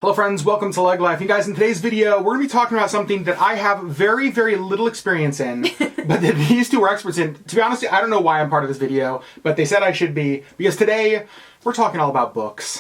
Hello friends, welcome to LeggLife. You guys, in today's video, we're going to be talking about something that I have very, very little experience in, but that these two are experts in. To be honest, I don't know why I'm part of this video, but they said I should be, because today, we're talking all about books.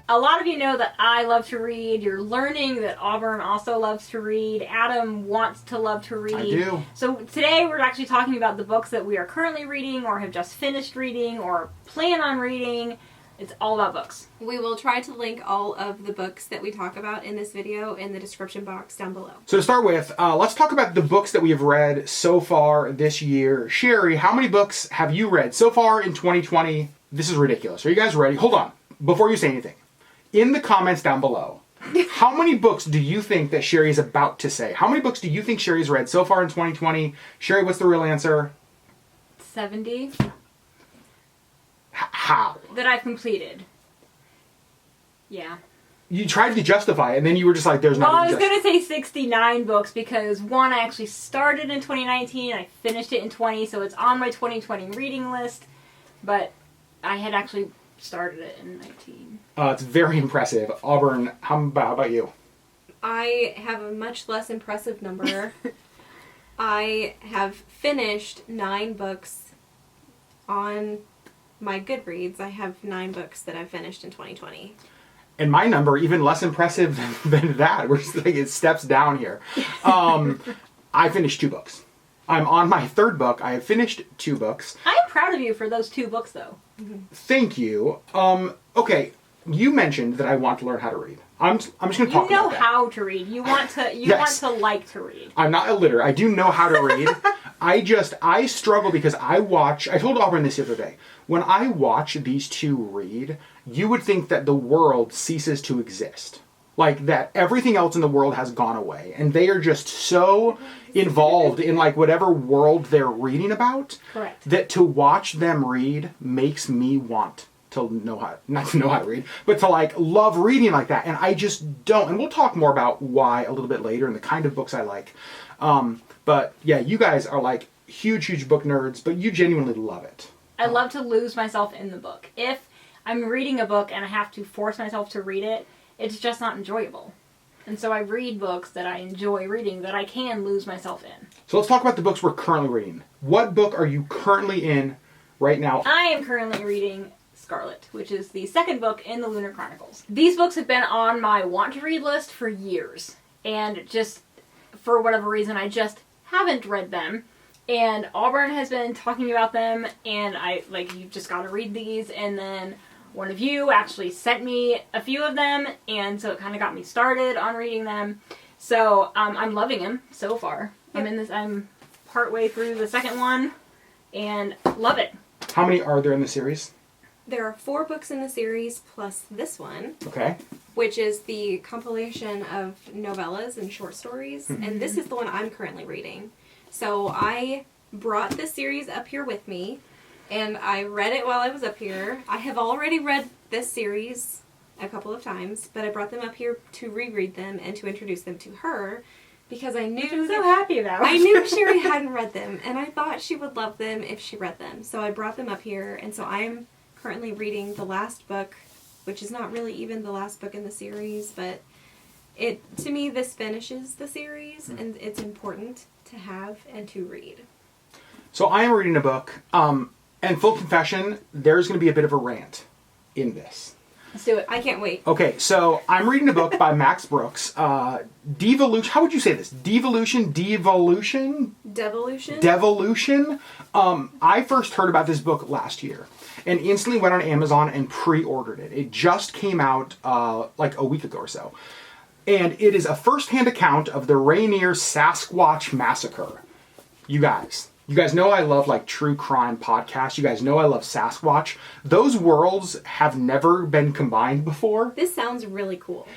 A lot of you know that I love to read. You're learning that Auburn also loves to read. Adam wants to love to read. I do. So today we're actually talking about the books that we are currently reading or have just finished reading or plan on reading. It's all about books. We will try to link all of the books that we talk about in this video in the description box down below. So to start with, let's talk about the books that we have read so far this year. Sherri, how many books have you read so far in 2020? This is ridiculous. Are you guys ready? Hold on. Before you say anything. In the comments down below, how many books do you think that Sherri is about to say? How many books do you think Sherri's read so far in 2020? Sherri, what's the real answer? 70. How? That I've completed. Yeah. You tried to justify it, and then you were just like, there's nothing Well, I was going to say 69 books because one I actually started in 2019. I finished it in 20, so it's on my 2020 reading list. But I had actually started it in 19. It's very impressive. Auburn, how about you? I have a much less impressive number. I have finished 9 books on my Goodreads. I have 9 books that I've finished in 2020. And my number, even less impressive than that. We're just like, it steps down here. I finished 2 books. I'm on my 3rd book. I have finished 2 books. I'm proud of you for those 2 books, though. Thank you. Okay, you mentioned that I want to learn how to read. I'm just going to talk about that. You know how to read. You want to. You Yes. want to like to read. I'm not illiterate. I do know how to read. I struggle because I told Auburn this the other day. When I watch these two read, you would think that the world ceases to exist. Like that everything else in the world has gone away. And they are just so involved in like whatever world they're reading about. Correct. That to watch them read makes me want to know how, not to know how to read, but to like love reading like that. And I just don't. And we'll talk more about why a little bit later and the kind of books I like. But yeah, you guys are like huge book nerds, but you genuinely love it. I love to lose myself in the book. If I'm reading a book and I have to force myself to read it, it's just not enjoyable. And so I read books that I enjoy reading that I can lose myself in. So let's talk about the books we're currently reading. What book are you currently in right now? I am currently reading Scarlet, which is the 2nd book in the Lunar Chronicles. These books have been on my want to read list for years. And just for whatever reason, I just haven't read them. And Auburn has been talking about them, and you've just got to read these. And then one of you actually sent me a few of them, and so it kind of got me started on reading them. So I'm loving them so far. Yep. I'm partway through the 2nd one, and love it. How many are there in the series? There are 4 books in the series plus this one, Okay. which is the compilation of novellas and short stories. And this is the one I'm currently reading. So I brought this series up here with me, and I read it while I was up here. I have already read this series a couple of times, but I brought them up here to reread them and to introduce them to her because I knew I'm so happy about. I knew Sherri hadn't read them, and I thought she would love them if she read them. So I brought them up here, and so I'm currently reading the last book, which is not really even the last book in the series, but to me this finishes the series, and it's important to have and to read. So I am reading a book, and full confession, there's going to be a bit of a rant in this. Let's do it. I can't wait. Okay, so I'm reading a book by Max Brooks, Devolution. How would you say this? Devolution? Devolution. I first heard about this book last year and instantly went on Amazon and pre-ordered it. It just came out like a week ago or so. And it is a first-hand account of the Rainier Sasquatch Massacre. You guys know I love like true crime podcasts. You guys know I love Sasquatch. Those worlds have never been combined before. This sounds really cool.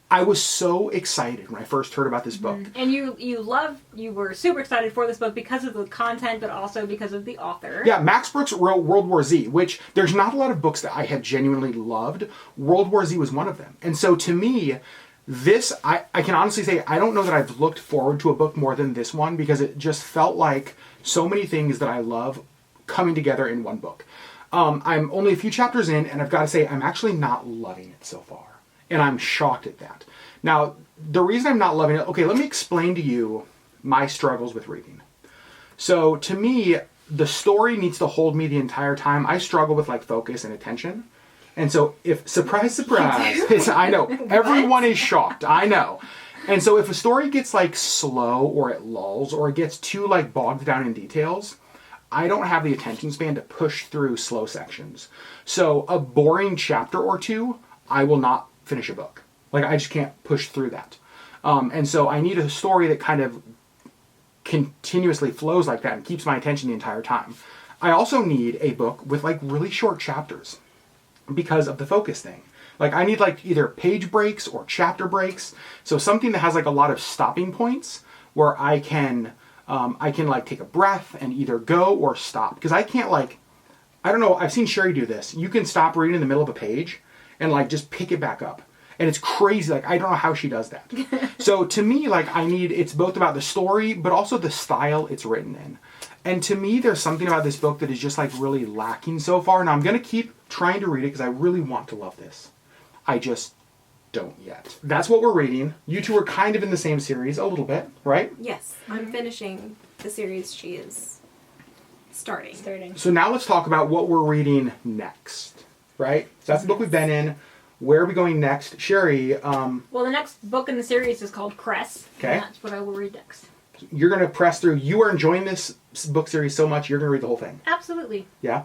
I was so excited when I first heard about this book. And you were super excited for this book because of the content, but also because of the author. Yeah, Max Brooks wrote World War Z, which there's not a lot of books that I have genuinely loved. World War Z was one of them. And so to me, this, I can honestly say, I don't know that I've looked forward to a book more than this one because it just felt like so many things that I love coming together in one book. I'm only a few chapters in, and I've got to say, I'm actually not loving it so far. And I'm shocked at that. Now, the reason I'm not loving it, okay, let me explain to you my struggles with reading. So, to me, the story needs to hold me the entire time. I struggle with, like, focus and attention. And so, if, surprise, surprise, I know, everyone is shocked, I know. And so, if a story gets, like, slow, or it lulls, or it gets too, like, bogged down in details, I don't have the attention span to push through slow sections. So, a boring chapter or two, I will not finish a book. Like, I just can't push through that. And so I need a story that kind of continuously flows like that and keeps my attention the entire time. I also need a book with, like, really short chapters because of the focus thing. Like, I need, like, either page breaks or chapter breaks. So something that has, like, a lot of stopping points where I can like, take a breath and either go or stop. Because I can't, like, I don't know, I've seen Sherri do this. You can stop reading in the middle of a page and, like, just pick it back up. And it's crazy. Like, I don't know how she does that. So to me, like, it's both about the story, but also the style it's written in. And to me, there's something about this book that is just, like, really lacking so far. Now, I'm going to keep trying to read it because I really want to love this. I just don't yet. That's what we're reading. You two are kind of in the same series a little bit, right? Yes, I'm finishing the series she is starting. So now let's talk about what we're reading next, right? So that's the book we've been in. Where are we going next? Sherri, Well, the next book in the series is called Cress. Okay. And that's what I will read next. You're going to press through. You are enjoying this book series so much, you're going to read the whole thing. Absolutely. Yeah?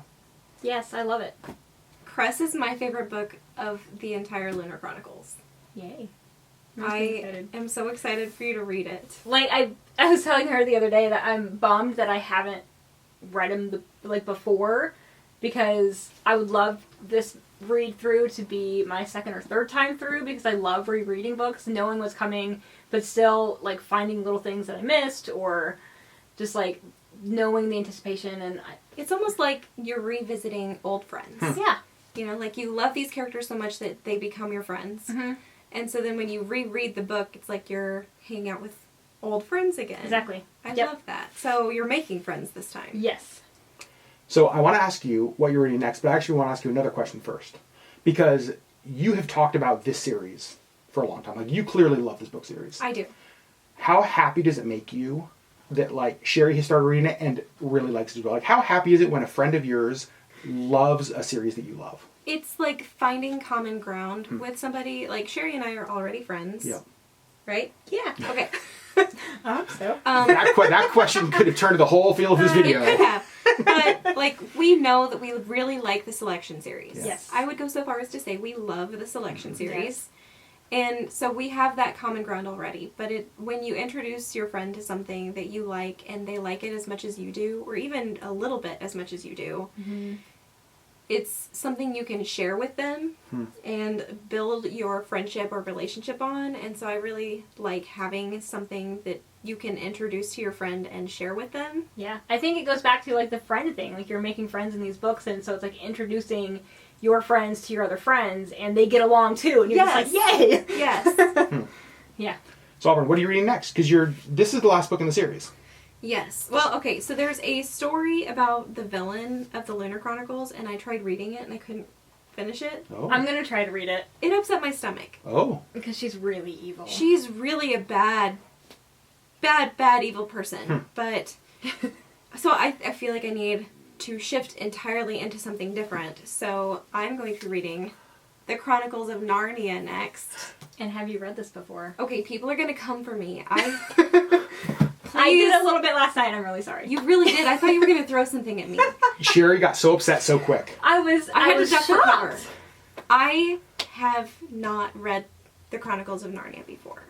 Yes, I love it. Cress is my favorite book of the entire Lunar Chronicles. Yay. I am so excited for you to read it. Like, I was telling her the other day that I'm bummed that I haven't read him, before, because I would love this read through to be my second or third time through, because I love rereading books, knowing what's coming, but still, like, finding little things that I missed, or just, like, knowing the anticipation, and It's almost like you're revisiting old friends. yeah. You know, like, you love these characters so much that they become your friends. Mm-hmm. And so then when you reread the book, it's like you're hanging out with old friends again. Exactly. I Yep. love that. So you're making friends this time. Yes. So I want to ask you what you're reading next, but I actually want to ask you another question first. Because you have talked about this series for a long time. Like, you clearly love this book series. I do. How happy does it make you that, like, Sherri has started reading it and really likes it as well? Like, how happy is it when a friend of yours loves a series that you love? It's like finding common ground with somebody. Like, Sherri and I are already friends. Yeah. Right? Yeah. Okay. I hope so. That question could have turned the whole feel of this video. It could have. But, like, we know that we really like the selection series. Yeah. Yes. I would go so far as to say we love the selection series. Yes. And so we have that common ground already. But when you introduce your friend to something that you like and they like it as much as you do, or even a little bit as much as you do, it's something you can share with them and build your friendship or relationship on. And so I really like having something that you can introduce to your friend and share with them. Yeah. I think it goes back to, like, the friend thing. Like, you're making friends in these books, and so it's like introducing your friends to your other friends, and they get along too, and you're just like, yay! Yes. Yeah. So, Auburn, what are you reading next? Because this is the last book in the series. Yes. Well, okay, so there's a story about the villain of the Lunar Chronicles, and I tried reading it, and I couldn't finish it. Oh. I'm gonna try to read it. It upset my stomach. Oh. Because she's really evil. She's really a bad evil person. But, so I feel like I need to shift entirely into something different. So I'm going to be reading The Chronicles of Narnia next. And have you read this before? Okay, people are going to come for me. I did a little bit last night. I'm really sorry. You really did. I thought you were going to throw something at me. Sherri got so upset so quick. I had was to duck for cover. shocked. I have not read The Chronicles of Narnia before.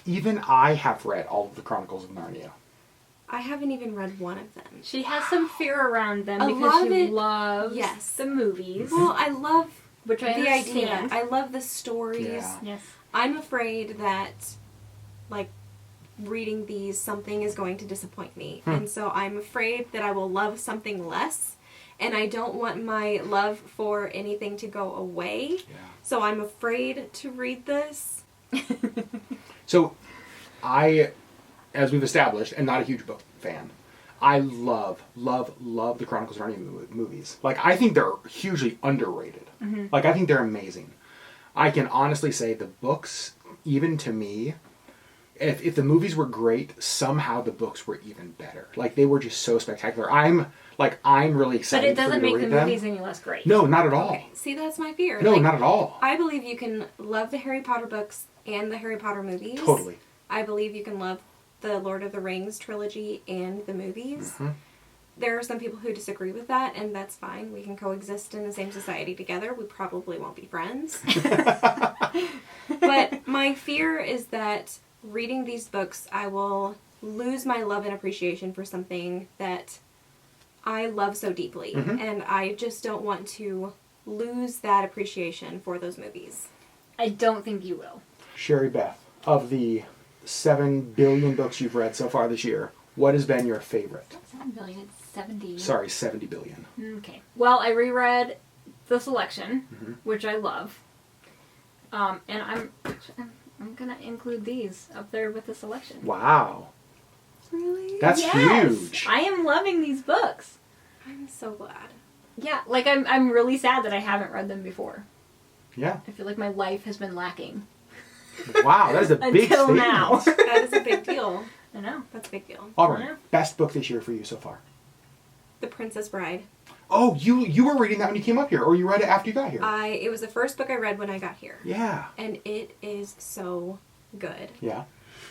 Even I have read all of the Chronicles of Narnia. I haven't even read one of them. She has some fear around them A because lot of she it- loves yes. the movies. Well, I love Which I the idea. understand. I love the stories. Yeah. Yes. I'm afraid that, like, reading these, something is going to disappoint me. And so I'm afraid that I will love something less. And I don't want my love for anything to go away. Yeah. So I'm afraid to read this. So, I, as we've established, am not a huge book fan. I love the Chronicles of Narnia movies. Like, I think they're hugely underrated. Like, I think they're amazing. I can honestly say the books, even to me, if the movies were great, somehow the books were even better. Like, they were just so spectacular. I'm really excited. But it doesn't for you make to the read movies them. any less great. No, not at all. Okay, see, that's my fear. No, not at all. I believe you can love the Harry Potter books and the Harry Potter movies. Totally. I believe you can love the Lord of the Rings trilogy and the movies. There are some people who disagree with that, and that's fine. We can coexist in the same society together. We probably won't be friends. But my fear is that reading these books, I will lose my love and appreciation for something that I love so deeply. And I just don't want to lose that appreciation for those movies. I don't think you will. Sherri Beth, of the 7 billion books you've read so far this year, what has been your favorite? 7 billion, it's 70. Sorry, 70 billion. Okay. Well, I reread The Selection, which I love. And I'm going to include these up there with The Selection. Wow. Really? That's Yes! huge. I am loving these books. I'm so glad. Yeah, like I'm really sad that I haven't read them before. Yeah. I feel like my life has been lacking. Wow, that is a big Until statement. now. That is a big deal. I know. That's a big deal. Auburn, Yeah. best book this year for you so far? The Princess Bride. Oh, you were reading that when you came up here, or you read it after you got here? It was the first book I read when I got here. Yeah. And it is so good. Yeah.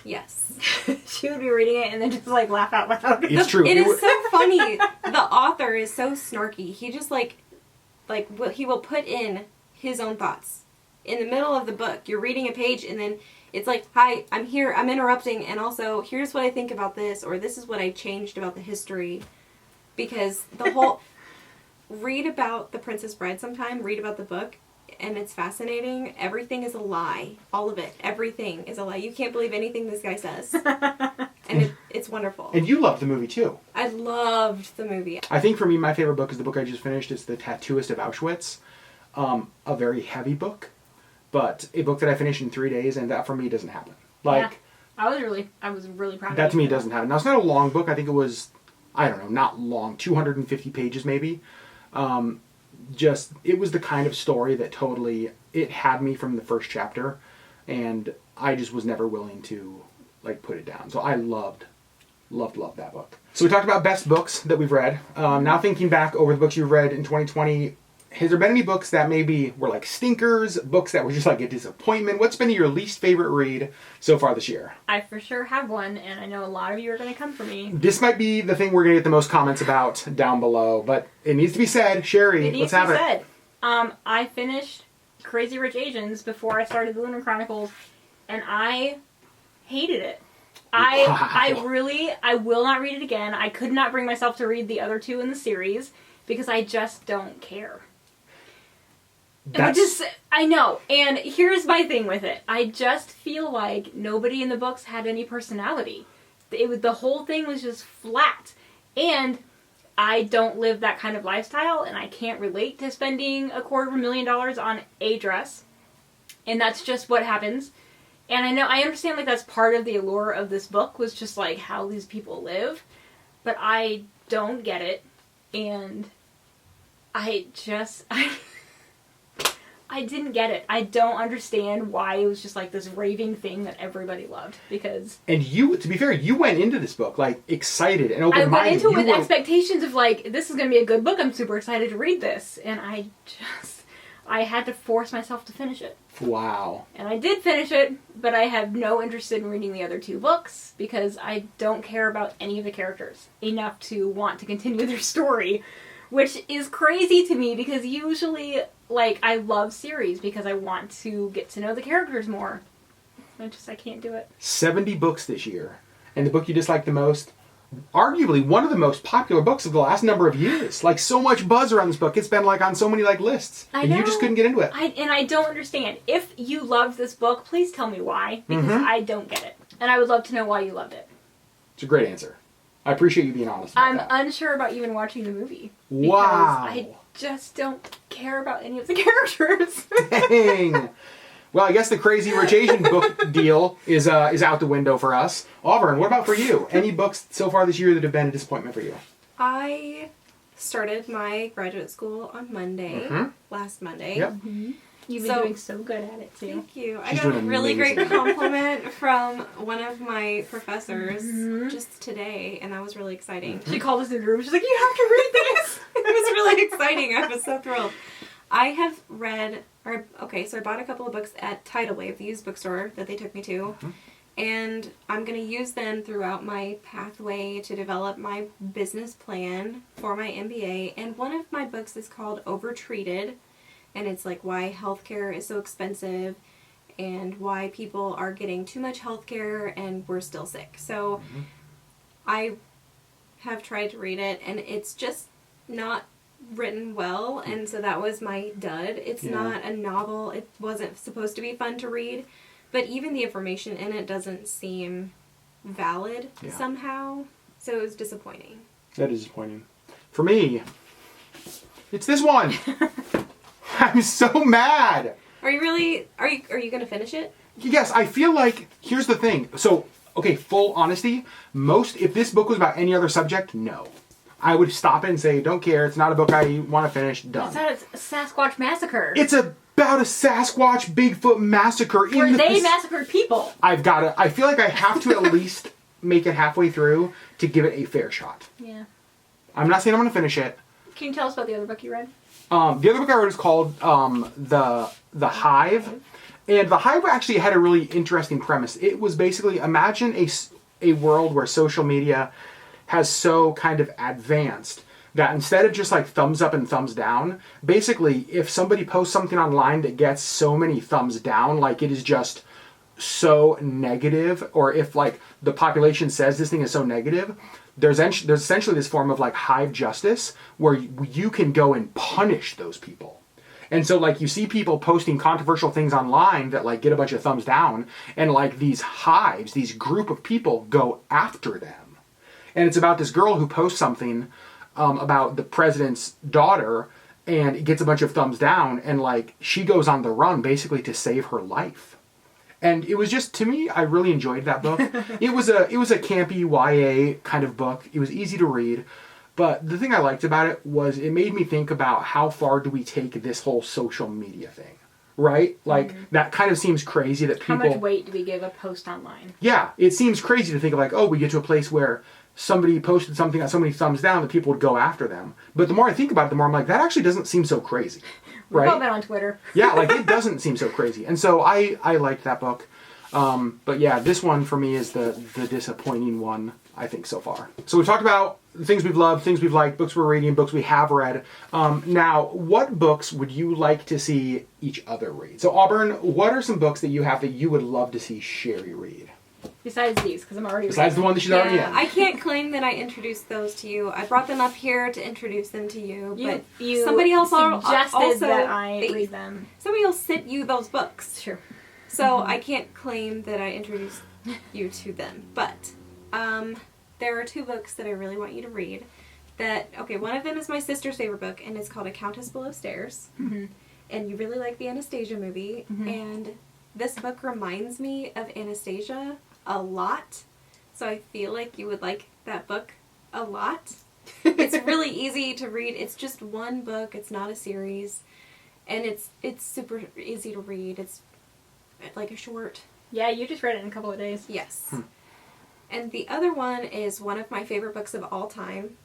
Yes. She would be reading it and then just like laugh out loud. It's true. It is so funny. The author is so snarky. He just he will put in his own thoughts. In the middle of the book, you're reading a page and then it's like, hi, I'm here, I'm interrupting, and also here's what I think about this, or this is what I changed about the history. Because the whole... read about The Princess Bride sometime, read about the book, and it's fascinating. Everything is a lie. All of it. Everything is a lie. You can't believe anything this guy says. And it's wonderful. And you loved the movie too. I loved the movie. I think for me, my favorite book is the book I just finished. It's The Tattooist of Auschwitz. A very heavy book, but a book that I finished in 3 days, and that for me doesn't happen. Like, yeah. I was really proud of that you to me for that. doesn't happen. Now, it's not a long book. I think it was, I don't know, not long, 250 pages maybe. It was the kind of story that totally, it had me from the first chapter, and I just was never willing to, like, put it down. So I loved that book. So we talked about best books that we've read. Now thinking back over the books you've read in 2020, has there been any books that maybe were like stinkers, books that were just like a disappointment? What's been your least favorite read so far this year? I for sure have one, and I know a lot of you are going to come for me. This might be the thing we're going to get the most comments about down below, but it needs to be said. Sherri, let's have it. Said. I finished Crazy Rich Asians before I started the Lunar Chronicles, and I hated it. I will not read it again. I could not bring myself to read the other two in the series because I just don't care. I know, and here's my thing with it. I just feel like nobody in the books had any personality. The whole thing was just flat. And I don't live that kind of lifestyle, and I can't relate to spending $250,000 on a dress. And that's just what happens. And I understand, like, that's part of the allure of this book, was just, like, how these people live. But I don't get it. And I didn't get it. I don't understand why it was just like this raving thing that everybody loved, because... And you, to be fair, you went into this book, like, excited and open-minded. I went into it with expectations of, like, this is going to be a good book. I'm super excited to read this. And I had to force myself to finish it. Wow. And I did finish it, but I have no interest in reading the other two books, because I don't care about any of the characters enough to want to continue their story. Which is crazy to me, because usually, like, I love series because I want to get to know the characters more. I can't do it. 70 books this year. And the book you dislike the most, arguably one of the most popular books of the last number of years. Like, so much buzz around this book. It's been, like, on so many, like, lists. I and know. You just couldn't get into it. And I don't understand. If you loved this book, please tell me why, because I don't get it. And I would love to know why you loved it. It's a great answer. I appreciate you being honest about that. I'm unsure about even watching the movie. Because wow. I just don't care about any of the characters. Dang. Well, I guess the Crazy Rich Asian book deal is out the window for us. Auburn, what about for you? Any books so far this year that have been a disappointment for you? I started my graduate school on Monday, last Monday. Yep. You've been doing so good at it, too. Thank you. She's I got a doing really amazing. great compliment from one of my professors just today, and that was really exciting. She called us in the room. She's like, you have to read this. It was really exciting. I was so thrilled. I have read, so I bought a couple of books at Tidal Wave, the used bookstore that they took me to, and I'm going to use them throughout my pathway to develop my business plan for my MBA, and one of my books is called Overtreated, and it's like why healthcare is so expensive and why people are getting too much healthcare and we're still sick. So I have tried to read it, and it's just not written well, and so that was my dud. It's not a novel. It wasn't supposed to be fun to read, but even the information in it doesn't seem valid somehow, so it was disappointing. That is disappointing. For me, it's this one. I'm so mad. Are you really, are you going to finish it? Yes, I feel like, here's the thing. So, okay, full honesty, if this book was about any other subject, no. I would stop it and say, don't care, it's not a book I want to finish, done. It's not a Sasquatch massacre. It's about a Sasquatch Bigfoot massacre. Where they massacred people. I feel like I have to at least make it halfway through to give it a fair shot. Yeah. I'm not saying I'm going to finish it. Can you tell us about the other book you read? The other book I read is called The Hive. And The Hive actually had a really interesting premise. It was basically, imagine a world where social media has so kind of advanced that instead of just like thumbs up and thumbs down, basically if somebody posts something online that gets so many thumbs down, like it is just so negative, or if like the population says this thing is so negative, there's essentially this form of like hive justice where you can go and punish those people. And so like you see people posting controversial things online that like get a bunch of thumbs down, and like these hives, these group of people go after them. And it's about this girl who posts something about the president's daughter, and it gets a bunch of thumbs down, and like she goes on the run basically to save her life. And it was just, to me, I really enjoyed that book. It was a campy YA kind of book. It was easy to read. But the thing I liked about it was it made me think about how far do we take this whole social media thing, right? Like, that kind of seems crazy that people... How much weight do we give a post online? Yeah, it seems crazy to think of like, oh, we get to a place where somebody posted something, got so many thumbs down that people would go after them. But the more I think about it, the more I'm like, that actually doesn't seem so crazy. Right? We've all been on Twitter. Yeah, like it doesn't seem so crazy. And so I liked that book. But yeah, this one for me is the disappointing one, I think, so far. So we've talked about things we've loved, things we've liked, books we're reading, books we have read. Now, what books would you like to see each other read? So Auburn, what are some books that you have that you would love to see Sherri read? Besides these, because I'm already Besides the one that she's already in. I can't claim that I introduced those to you. I brought them up here to introduce them to you, but you somebody else suggested also that I read them. Somebody else sent you those books. Sure. So I can't claim that I introduced you to them. But there are two books that I really want you to read. One of them is my sister's favorite book, and it's called A Countess Below Stairs. Mm-hmm. And you really like the Anastasia movie. Mm-hmm. And this book reminds me of Anastasia a lot. So I feel like you would like that book a lot. It's really easy to read. It's just one book. It's not a series. And it's super easy to read. It's like a short. Yeah, you just read it in a couple of days. Yes. And the other one is one of my favorite books of all time.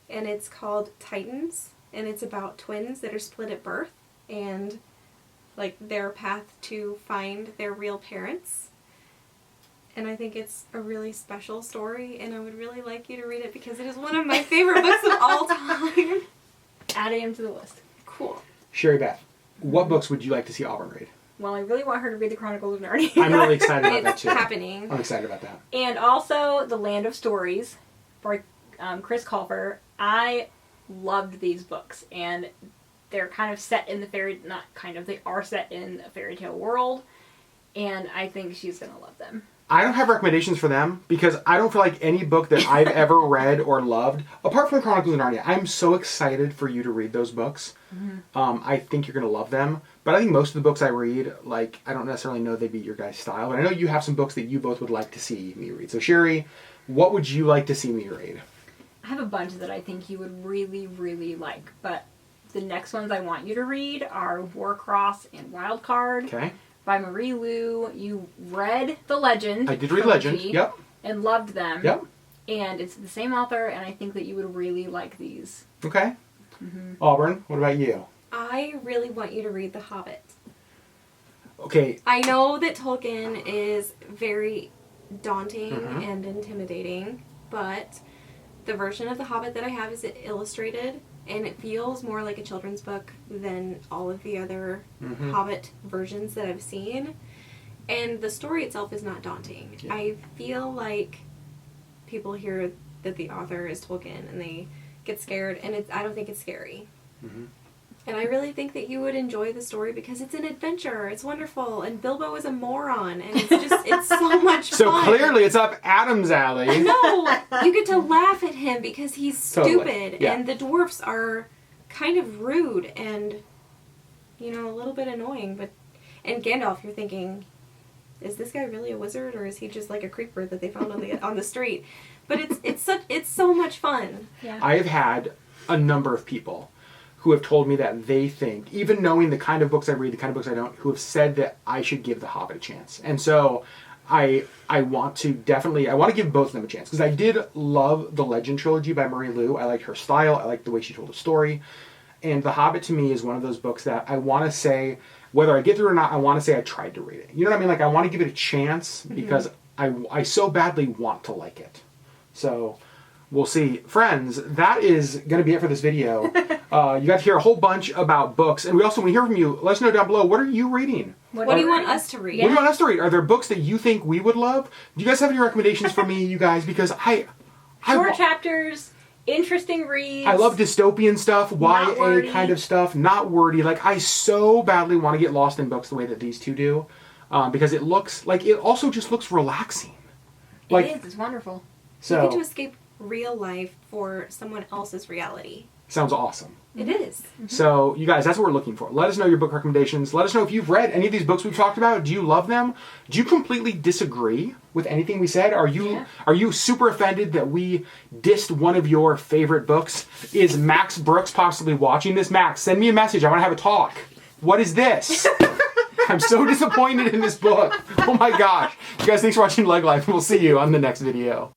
And it's called Titans. And it's about twins that are split at birth. And like their path to find their real parents. And I think it's a really special story, and I would really like you to read it because it is one of my favorite books of all time. Adding him to the list. Cool. Sherri Beth, what books would you like to see Auburn read? Well, I really want her to read The Chronicles of Narnia. I'm really excited about that too. It's happening. I'm excited about that. And also The Land of Stories by Chris Colfer. I loved these books, and they're kind of set in they are set in a fairy tale world, and I think she's going to love them. I don't have recommendations for them because I don't feel like any book that I've ever read or loved, apart from Chronicles of Narnia, I'm so excited for you to read those books. I think you're going to love them. But I think most of the books I read, like, I don't necessarily know they'd be your guys' style. But I know you have some books that you both would like to see me read. So, Sherri, what would you like to see me read? I have a bunch that I think you would really, really like. But the next ones I want you to read are Warcross and Wildcard. Okay. By Marie Lu. You read The Legend. I did read Legend, yep. And loved them. Yep. And it's the same author, and I think that you would really like these. Okay. Auburn, what about you? I really want you to read The Hobbit. Okay. I know that Tolkien is very daunting and intimidating, but the version of The Hobbit that I have is illustrated, and it feels more like a children's book than all of the other Hobbit versions that I've seen. And the story itself is not daunting. Yeah. I feel like people hear that the author is Tolkien and they get scared, and I don't think it's scary. And I really think that you would enjoy the story because it's an adventure. It's wonderful. And Bilbo is a moron. And it's so much fun. So clearly it's up Adam's alley. No, you get to laugh at him because he's stupid. Totally. Yeah. And the dwarfs are kind of rude and, a little bit annoying. And Gandalf, you're thinking, is this guy really a wizard or is he just like a creeper that they found on the street? But it's so much fun. Yeah. I have had a number of people who have told me that they think, even knowing the kind of books I read, the kind of books I don't, who have said that I should give The Hobbit a chance. And so I want to give both of them a chance. Because I did love the Legend trilogy by Marie Lu. I liked her style. I liked the way she told a story. And The Hobbit to me is one of those books that I want to say, whether I get through it or not, I want to say I tried to read it. You know what I mean? Like, I want to give it a chance because I so badly want to like it. So we'll see. Friends, that is going to be it for this video. You got to hear a whole bunch about books. And we also want to hear from you. Let us know down below, what are you reading? What do you want us to read? What do you want us to read? Are there books that you think we would love? Do you guys have any recommendations for me, you guys? Because Short chapters, interesting reads. I love dystopian stuff, YA kind of stuff, not wordy. Like, I so badly want to get lost in books the way that these two do. Because it also just looks relaxing. Like, it is. It's wonderful. So, you get to escape real life for someone else's reality. Sounds awesome. It is. So, you guys, that's what we're looking for. Let us know your book recommendations. Let us know if you've read any of these books we've talked about. Do you love them? Do you completely disagree with anything we said? Are you super offended that we dissed one of your favorite books? Is Max Brooks possibly watching this? Max, send me a message. I want to have a talk. What is this? I'm so disappointed in this book. Oh my gosh. You guys, thanks for watching LeggLife, and we'll see you on the next video.